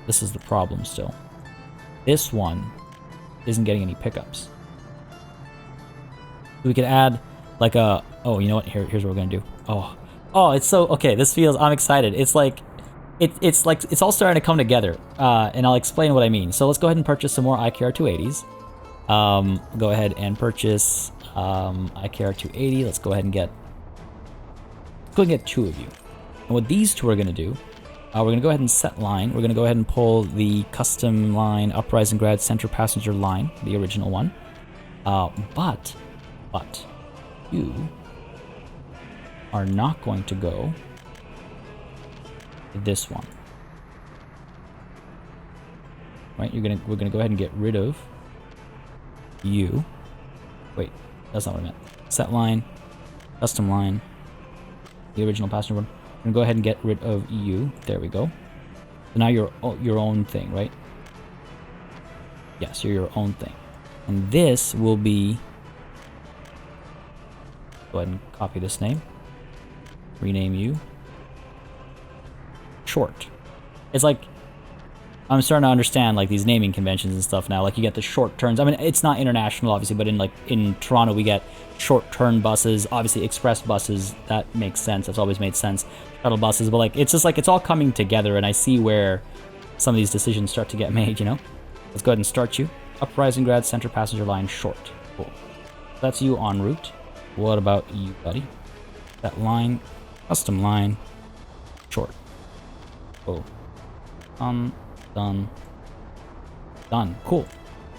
This is the problem still. This one isn't getting any pickups. We could add like a, oh, you know what? Here's what we're gonna do. Oh, it's so, okay, this feels, I'm excited. It's like, it's like, it's all starting to come together. And I'll explain what I mean. So let's go ahead and purchase some more IKR 280s. Go ahead and purchase IKR 280. Let's go ahead and get two of you. And what these two are gonna do, we're going to go ahead and set line. We're going to go ahead and pull the custom line Uprising Grad Center Passenger line, the original one. But you are not going to go to this one. Right? We're going to go ahead and get rid of you. Wait, that's not what I meant. Set line, custom line, the original passenger one. I'm gonna go ahead and get rid of you. There we go. So now you're your own thing, right? Yes, you're your own thing. And this will be, go ahead and copy this name. Rename you. Short. It's like, I'm starting to understand like these naming conventions and stuff now. Like you get the short turns. I mean, it's not international obviously, but in Toronto we get short turn buses, obviously express buses. That makes sense. That's always made sense. Shuttle buses, but like it's just like it's all coming together, and I see where some of these decisions start to get made. You know, let's go ahead and start you. Uprising Grad Center Passenger Line short. Cool. That's you en route. What about you, buddy? That line, custom line, short. Oh, done. Cool.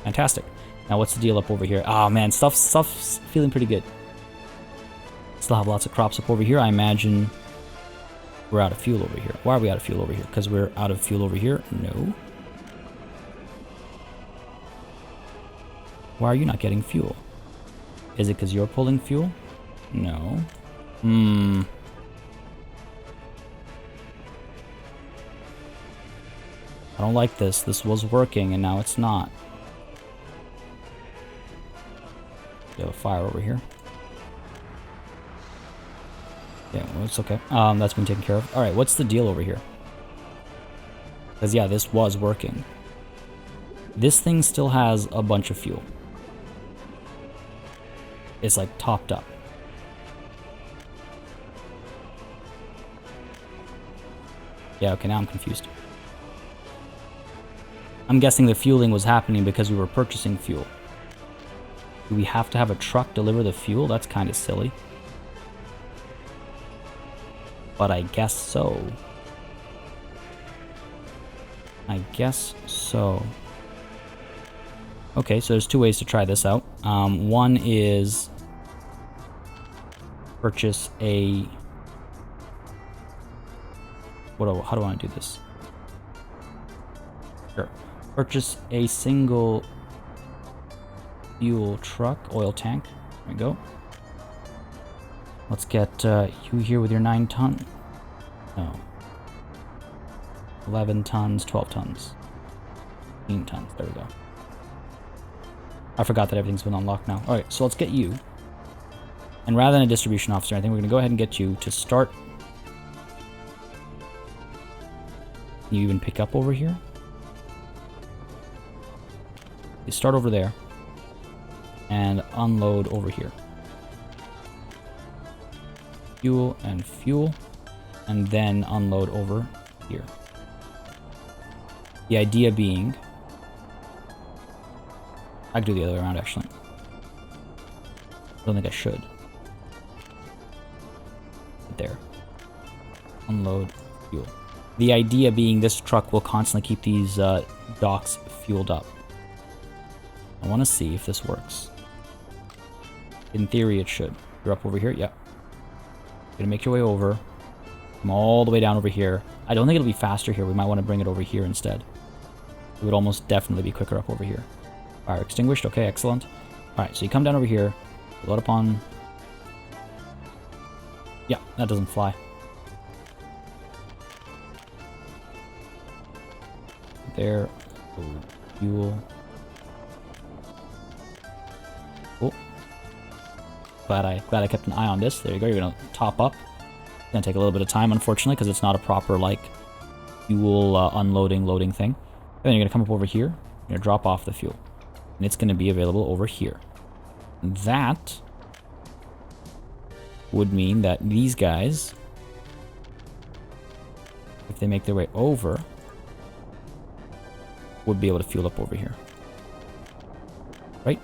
Fantastic. Now what's the deal up over here? Oh man, stuff's feeling pretty good. Still have lots of crops up over here. I imagine we're out of fuel over here. Why are we out of fuel over here? Because we're out of fuel over here? No. Why are you not getting fuel? Is it because you're pulling fuel? No. I don't like this. This was working and now it's not. We have a fire over here. Yeah, well, it's okay. That's been taken care of. Alright, what's the deal over here? Because, yeah, this was working. This thing still has a bunch of fuel. It's, like, topped up. Yeah, okay, now I'm confused. I'm guessing the fueling was happening because we were purchasing fuel. Do we have to have a truck deliver the fuel? That's kind of silly. But I guess so. I guess so. Okay, so there's two ways to try this out. One is purchase a... how do I want to do this? Sure. Purchase a single fuel truck, oil tank. There we go. Let's get you here with your 9 ton. No. 11 tons, 12 tons. 15 tons. There we go. I forgot that everything's been unlocked now. Alright, so let's get you. And rather than a distribution officer, I think we're going to go ahead and get you to start. Can you even pick up over here? You start over there. And unload over here. Fuel and fuel. And then unload over here. The idea being... I could do the other way around, actually. I don't think I should. There. Unload fuel. The idea being this truck will constantly keep these docks fueled up. I want to see if this works. In theory, it should. You're up over here? Yep. You're gonna make your way over. Come all the way down over here. I don't think it'll be faster here. We might want to bring it over here instead. It would almost definitely be quicker up over here. Fire extinguished. Okay, excellent. Alright, so you come down over here. Load up on... Yeah, that doesn't fly. There. Fuel. Cool. Glad I kept an eye on this. There you go. You're gonna top up. It's gonna take a little bit of time, unfortunately, because it's not a proper, like, fuel unloading, loading thing. And then you're gonna come up over here. You're gonna drop off the fuel. And it's gonna be available over here. That would mean that these guys, if they make their way over, would be able to fuel up over here. Right?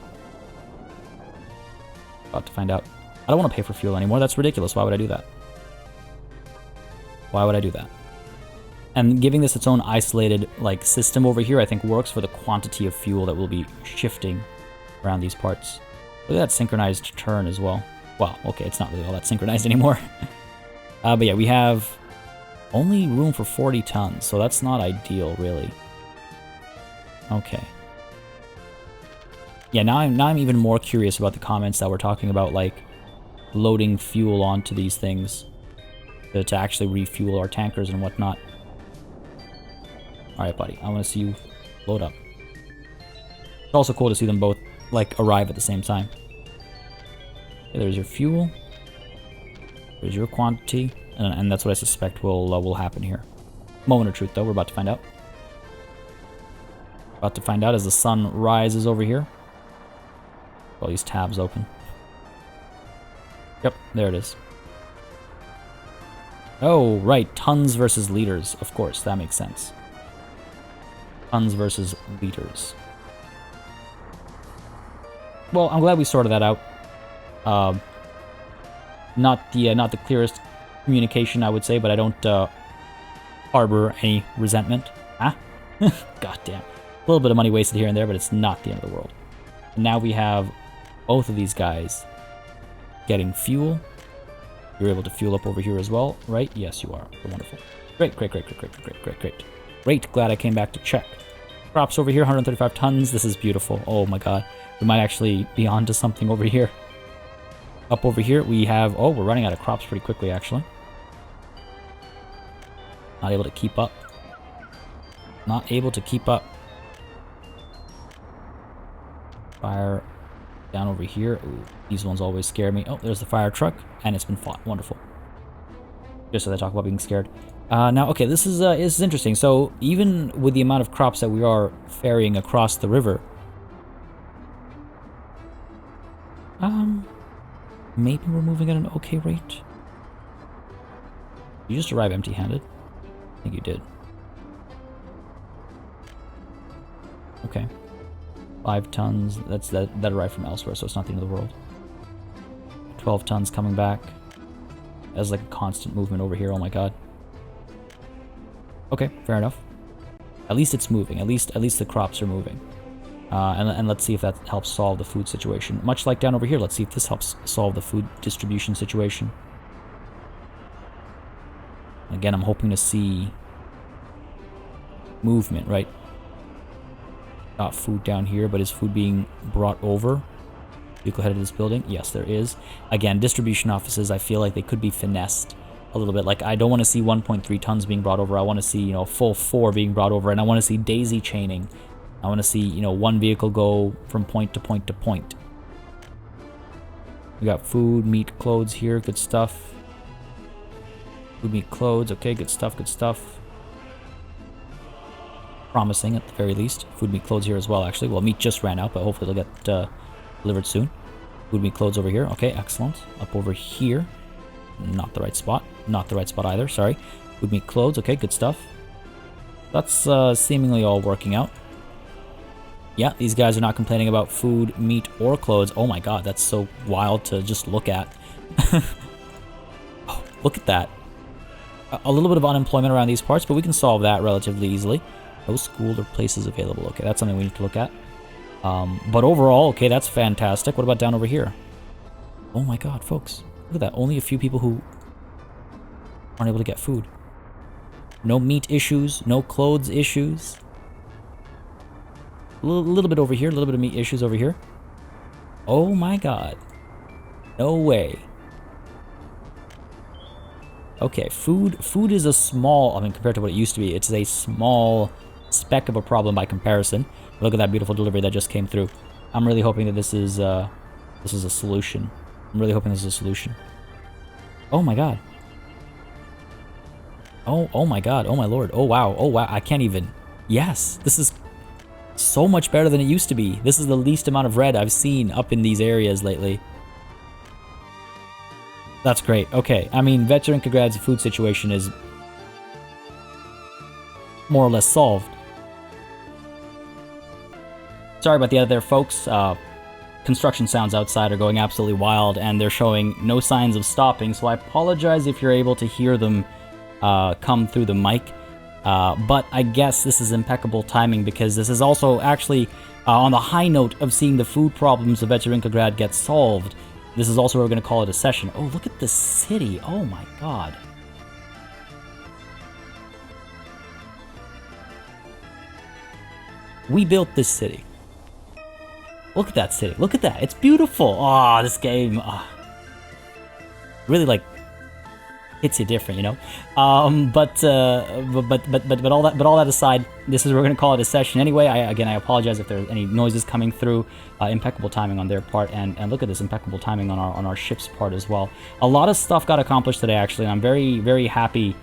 About to find out. I don't want to pay for fuel anymore. That's ridiculous. Why would I do that? Why would I do that? And giving this its own isolated like system over here, I think works for the quantity of fuel that will be shifting around these parts. Look at that synchronized turn as well. Well, okay, it's not really all that synchronized anymore. But yeah, we have only room for 40 tons, so that's not ideal, really. Okay. Yeah, now I'm even more curious about the comments that we're talking about, like, loading fuel onto these things to actually refuel our tankers and whatnot. Alright, buddy, I want to see you load up. It's also cool to see them both, like, arrive at the same time. Okay, there's your fuel. There's your quantity. And that's what I suspect will happen here. Moment of truth, though. We're about to find out. About to find out as the sun rises over here. All these tabs open. Yep, there it is. Oh, right. Tons versus liters. Of course, that makes sense. Tons versus liters. Well, I'm glad we sorted that out. Not the clearest communication, I would say, but I don't harbor any resentment. Huh? God damn. A little bit of money wasted here and there, but it's not the end of the world. And now we have both of these guys getting fuel. You're able to fuel up over here as well, right? Yes, you are. Wonderful. Great, great, great, great, great, great, great, great. Great, glad I came back to check. Crops over here, 135 tons. This is beautiful. Oh my god. We might actually be onto something over here. Up over here, we have... Oh, we're running out of crops pretty quickly, actually. Not able to keep up. Not able to keep up. Fire Down over here. Ooh, these ones always scare me. Oh, there's the fire truck, and it's been fought. Wonderful. Just so they talk about being scared. Now, okay, this is interesting. So even with the amount of crops that we are ferrying across the river, maybe we're moving at an okay rate. You just arrived empty-handed? I think you did. Okay. 5 tons. That arrived from elsewhere, so it's not the end of the world. 12 tons coming back. That's like a constant movement over here. Oh my god. Okay, fair enough. At least it's moving. At least the crops are moving. And let's see if that helps solve the food situation. Much like down over here, let's see if this helps solve the food distribution situation. Again, I'm hoping to see movement, right? Got food down here, but is food being brought over? Vehicle headed to this building? Yes, there is. Again, distribution offices, I feel like they could be finessed a little bit. Like, I don't want to see 1.3 tons being brought over. I want to see, you know, full 4 being brought over, and I want to see daisy chaining. I want to see, you know, one vehicle go from point to point to point. We got food, meat, clothes here. Good stuff. Food, meat, clothes. Okay, good stuff, good stuff. Promising at the very least. Food, meat, clothes here as well, actually. Well, meat just ran out, but hopefully they'll get delivered soon. Food, meat, clothes over here. Okay, excellent. Up over here. Not the right spot. Not the right spot either, sorry. Food, meat, clothes. Okay, good stuff. That's seemingly all working out. Yeah, these guys are not complaining about food, meat, or clothes. Oh my god, that's so wild to just look at. Oh, look at that. A little bit of unemployment around these parts, but we can solve that relatively easily. No school or places available. Okay, that's something we need to look at. But overall, okay, that's fantastic. What about down over here? Oh my god, folks. Look at that. Only a few people who aren't able to get food. No meat issues, no clothes issues. A little bit over here, a little bit of meat issues over here. Oh my god. No way. Okay, food is a small, I mean, compared to what it used to be, it's a small speck of a problem by comparison. Look at that beautiful delivery that just came through. I'm really hoping that this is a solution. I'm really hoping this is a solution. Oh my god. Oh my god. Oh my lord. Oh wow. Oh wow. I can't even. Yes, this is so much better than it used to be. This is the least amount of red I've seen up in these areas lately. That's great. Okay, I mean, Veterinkagrad's food situation is more or less solved. Sorry about the edit there, folks. Construction sounds outside are going absolutely wild, and they're showing no signs of stopping, so I apologize if you're able to hear them come through the mic. But I guess this is impeccable timing, because this is also actually on the high note of seeing the food problems of Veterinkagrad get solved. This is also where we're going to call it a session. Oh, look at this city. Oh my god. We built this city. Look at that city. Look at that. It's beautiful. Oh, this game. Really, like, hits you different, you know. But all that aside, this is we're gonna call it a session anyway. I apologize if there's any noises coming through. Impeccable timing on their part, and look at this impeccable timing on our ship's part as well. A lot of stuff got accomplished today, actually, and I'm very happy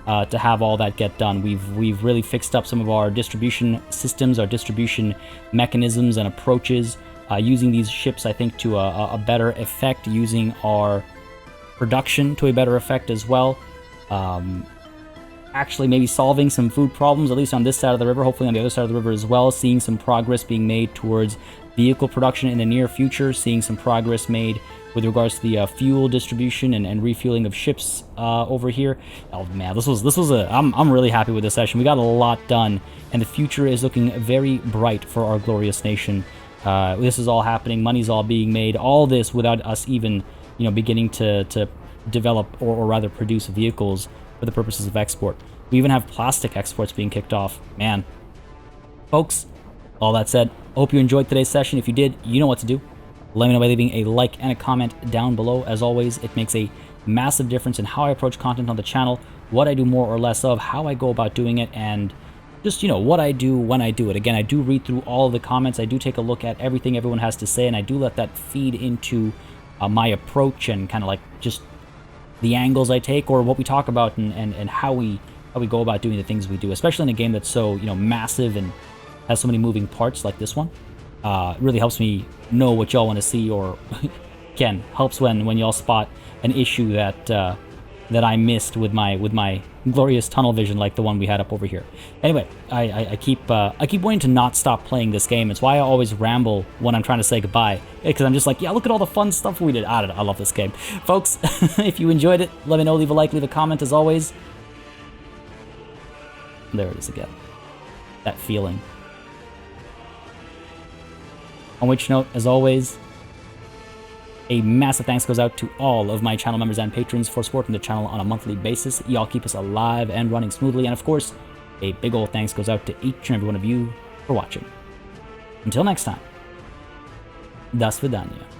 to have all that get done. We've really fixed up some of our distribution systems, our distribution mechanisms and approaches, using these ships, I think, to a better effect, using our production to a better effect as well. Actually maybe solving some food problems, at least on this side of the river, hopefully on the other side of the river as well, seeing some progress being made towards vehicle production in the near future, seeing some progress made with regards to the fuel distribution and refueling of ships over here. Oh man, this was I'm really happy with this session. We got a lot done, and the future is looking very bright for our glorious nation. This is all happening, money's all being made, all this without us even, you know, beginning to develop or rather produce vehicles for the purposes of export. We even have plastic exports being kicked off. Man. Folks, all that said, I hope you enjoyed today's session. If you did, you know what to do. Let me know by leaving a like and a comment down below. As always, it makes a massive difference in how I approach content on the channel, what I do more or less of, how I go about doing it, and just, you know, what I do when I do it. Again, I do read through all of the comments. I do take a look at everything everyone has to say, and I do let that feed into my approach and kind of like just the angles I take or what we talk about and how we go about doing the things we do, especially in a game that's so, you know, massive and has so many moving parts like this one. It really helps me know what y'all want to see, or again, helps when y'all spot an issue that that I missed with my glorious tunnel vision, like the one we had up over here. Anyway, I keep wanting to not stop playing this game. It's why I always ramble when I'm trying to say goodbye, because I'm just like, yeah, look at all the fun stuff we did. I don't know, I love this game, folks. If you enjoyed it, let me know. Leave a like, leave a comment, as always. There it is again. That feeling. On which note, as always, a massive thanks goes out to all of my channel members and patrons for supporting the channel on a monthly basis. Y'all keep us alive and running smoothly. And of course, a big old thanks goes out to each and every one of you for watching. Until next time, до свидания.